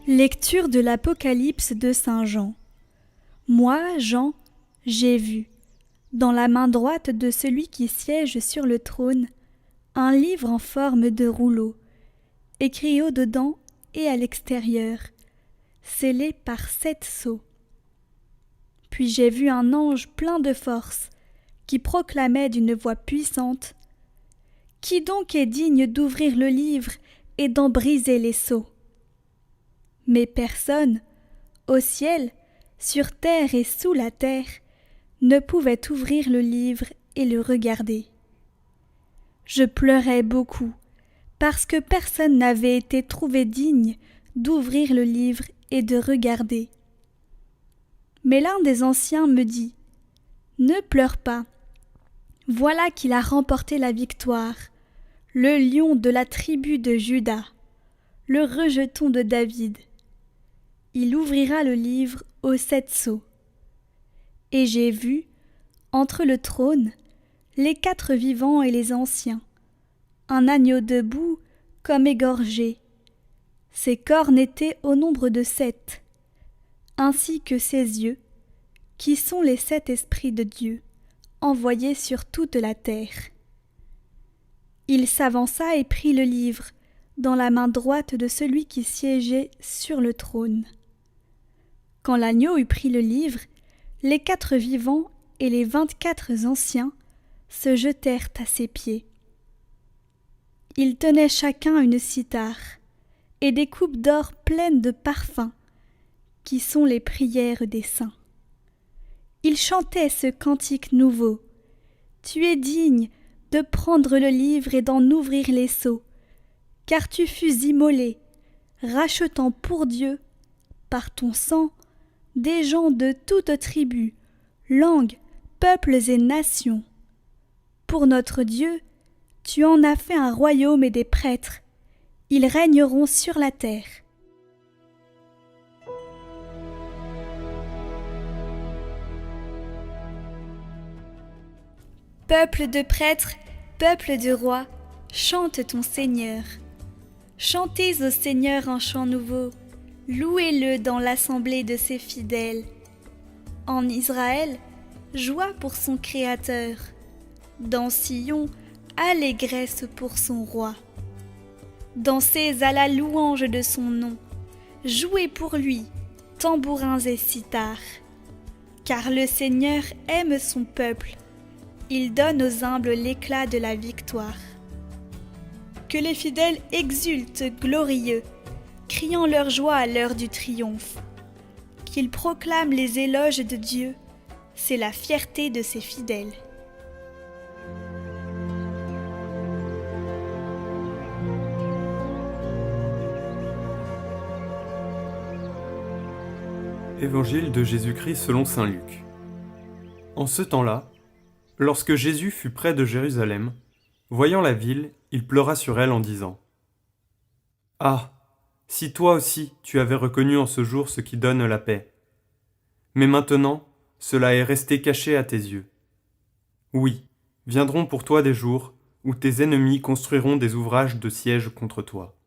Lecture de l'Apocalypse de Saint Jean. Moi, Jean, j'ai vu, dans la main droite de celui qui siège sur le trône, un livre en forme de rouleau, écrit au-dedans et à l'extérieur, scellé par 7 sceaux. Puis j'ai vu un ange plein de force, qui proclamait d'une voix puissante : « Qui donc est digne d'ouvrir le livre et d'en briser les sceaux ? » Mais personne, au ciel, sur terre et sous la terre, ne pouvait ouvrir le livre et le regarder. Je pleurais beaucoup, parce que personne n'avait été trouvé digne d'ouvrir le livre et de regarder. Mais l'un des anciens me dit : « Ne pleure pas. Voilà qu'il a remporté la victoire, le lion de la tribu de Juda, le rejeton de David. Il ouvrira le livre aux 7 sceaux. » Et j'ai vu, entre le trône, les 4 vivants et les anciens, un agneau debout comme égorgé. Ses cornes étaient au nombre de 7, ainsi que ses yeux, qui sont les 7 esprits de Dieu, envoyés sur toute la terre. Il s'avança et prit le livre dans la main droite de celui qui siégeait sur le trône. Quand l'agneau eut pris le livre, les 4 vivants et les 24 anciens se jetèrent à ses pieds. Ils tenaient chacun une cithare et des coupes d'or pleines de parfums, qui sont les prières des saints. Ils chantaient ce cantique nouveau : « Tu es digne de prendre le livre et d'en ouvrir les sceaux, car tu fus immolé, rachetant pour Dieu, par ton sang, des gens de toutes tribus, langues, peuples et nations. Pour notre Dieu, tu en as fait un royaume et des prêtres. Ils régneront sur la terre. » Peuple de prêtres, peuple de rois, chante ton Seigneur. Chantez au Seigneur un chant nouveau, louez-le dans l'assemblée de ses fidèles. En Israël, joie pour son Créateur. Dans Sion, allégresse pour son roi. Dansez à la louange de son nom. Jouez pour lui, tambourins et cithars. Car le Seigneur aime son peuple. Il donne aux humbles l'éclat de la victoire. Que les fidèles exultent glorieux, criant leur joie à l'heure du triomphe. Qu'ils proclament les éloges de Dieu, c'est la fierté de ses fidèles. Évangile de Jésus-Christ selon saint Luc. En ce temps-là, lorsque Jésus fut près de Jérusalem, voyant la ville, il pleura sur elle en disant : « Ah, si toi aussi tu avais reconnu en ce jour ce qui donne la paix. Mais maintenant, cela est resté caché à tes yeux. Oui, viendront pour toi des jours où tes ennemis construiront des ouvrages de siège contre toi,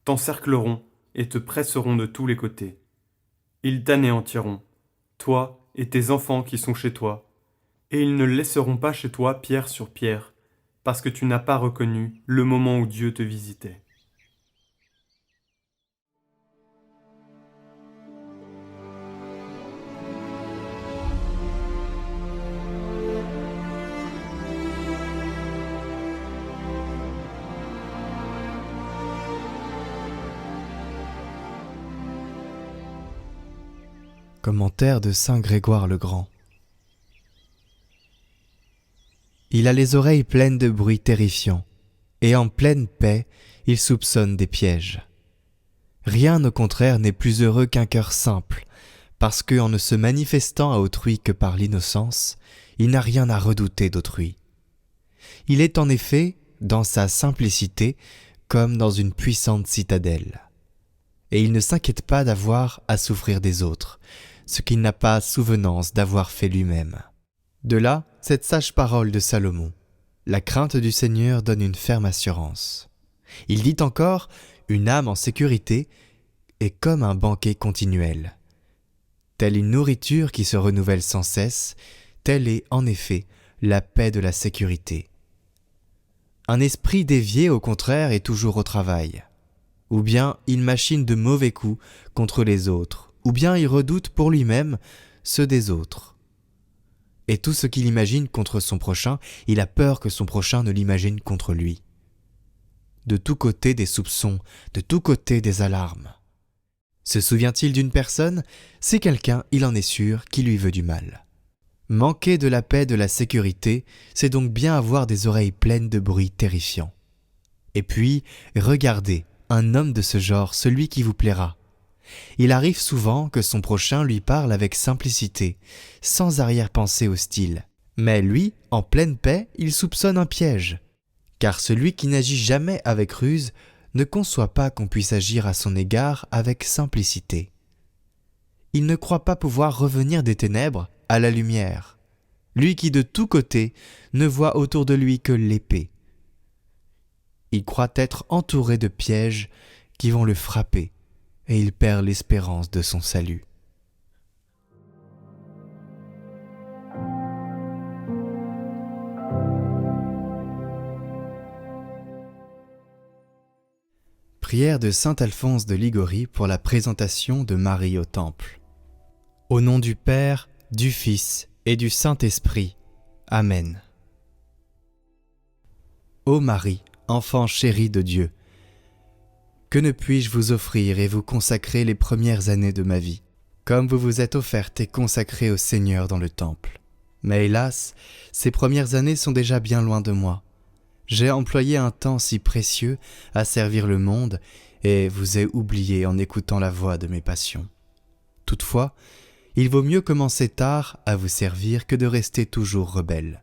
t'encercleront et te presseront de tous les côtés. Ils t'anéantiront, toi et tes enfants qui sont chez toi, et ils ne laisseront pas chez toi pierre sur pierre, parce que tu n'as pas reconnu le moment où Dieu te visitait. » Commentaire de saint Grégoire le Grand. Il a les oreilles pleines de bruits terrifiants, et en pleine paix, il soupçonne des pièges. Rien au contraire n'est plus heureux qu'un cœur simple, parce que, en ne se manifestant à autrui que par l'innocence, il n'a rien à redouter d'autrui. Il est en effet, dans sa simplicité, comme dans une puissante citadelle. Et il ne s'inquiète pas d'avoir à souffrir des autres, ce qu'il n'a pas souvenance d'avoir fait lui-même. De là, cette sage parole de Salomon : la crainte du Seigneur donne une ferme assurance. Il dit encore : une âme en sécurité est comme un banquet continuel. Telle une nourriture qui se renouvelle sans cesse, telle est en effet la paix de la sécurité. Un esprit dévié, au contraire, est toujours au travail. Ou bien il machine de mauvais coups contre les autres, ou bien il redoute pour lui-même ceux des autres. Et tout ce qu'il imagine contre son prochain, il a peur que son prochain ne l'imagine contre lui. De tous côtés des soupçons, de tous côtés des alarmes. Se souvient-il d'une personne? C'est quelqu'un, il en est sûr, qui lui veut du mal. Manquer de la paix, de la sécurité, c'est donc bien avoir des oreilles pleines de bruits terrifiants. Et puis, regardez, un homme de ce genre, celui qui vous plaira. Il arrive souvent que son prochain lui parle avec simplicité, sans arrière-pensée hostile. Mais lui, en pleine paix, il soupçonne un piège. Car celui qui n'agit jamais avec ruse ne conçoit pas qu'on puisse agir à son égard avec simplicité. Il ne croit pas pouvoir revenir des ténèbres à la lumière, lui qui de tous côtés ne voit autour de lui que l'épée. Il croit être entouré de pièges qui vont le frapper, et il perd l'espérance de son salut. Prière de saint Alphonse de Liguori pour la présentation de Marie au Temple. Au nom du Père, du Fils et du Saint-Esprit. Amen. Ô Marie, enfant chéri de Dieu, que ne puis-je vous offrir et vous consacrer les premières années de ma vie, comme vous vous êtes offerte et consacrée au Seigneur dans le Temple. Mais hélas, ces premières années sont déjà bien loin de moi. J'ai employé un temps si précieux à servir le monde et vous ai oublié en écoutant la voix de mes passions. Toutefois, il vaut mieux commencer tard à vous servir que de rester toujours rebelle.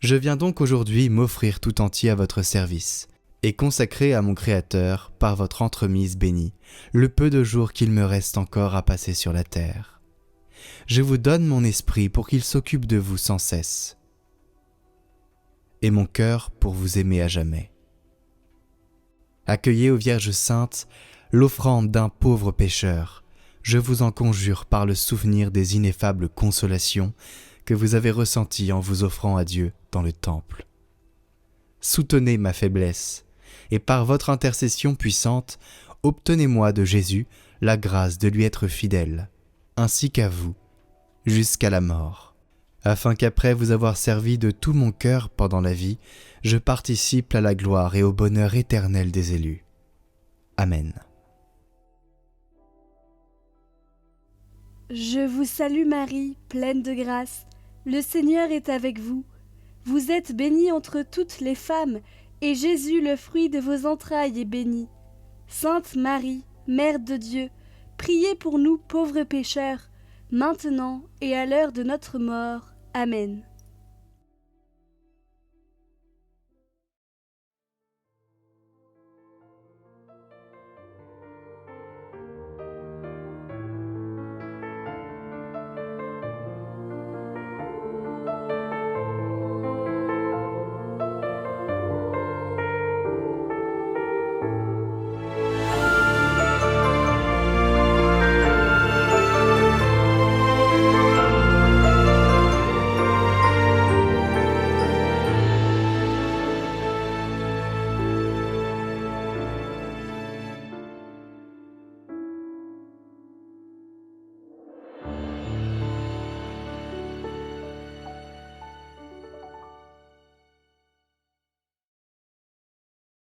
Je viens donc aujourd'hui m'offrir tout entier à votre service et consacrer à mon Créateur, par votre entremise bénie, le peu de jours qu'il me reste encore à passer sur la terre. Je vous donne mon esprit pour qu'il s'occupe de vous sans cesse, et mon cœur pour vous aimer à jamais. Accueillez, ô Vierge Sainte, l'offrande d'un pauvre pécheur. Je vous en conjure par le souvenir des ineffables consolations que vous avez ressenties en vous offrant à Dieu dans le Temple. Soutenez ma faiblesse, et par votre intercession puissante, obtenez-moi de Jésus la grâce de lui être fidèle, ainsi qu'à vous, jusqu'à la mort, afin qu'après vous avoir servi de tout mon cœur pendant la vie, je participe à la gloire et au bonheur éternel des élus. Amen. Je vous salue Marie, pleine de grâce. Le Seigneur est avec vous. Vous êtes bénie entre toutes les femmes, et Jésus, le fruit de vos entrailles, est béni. Sainte Marie, Mère de Dieu, priez pour nous pauvres pécheurs, maintenant et à l'heure de notre mort. Amen.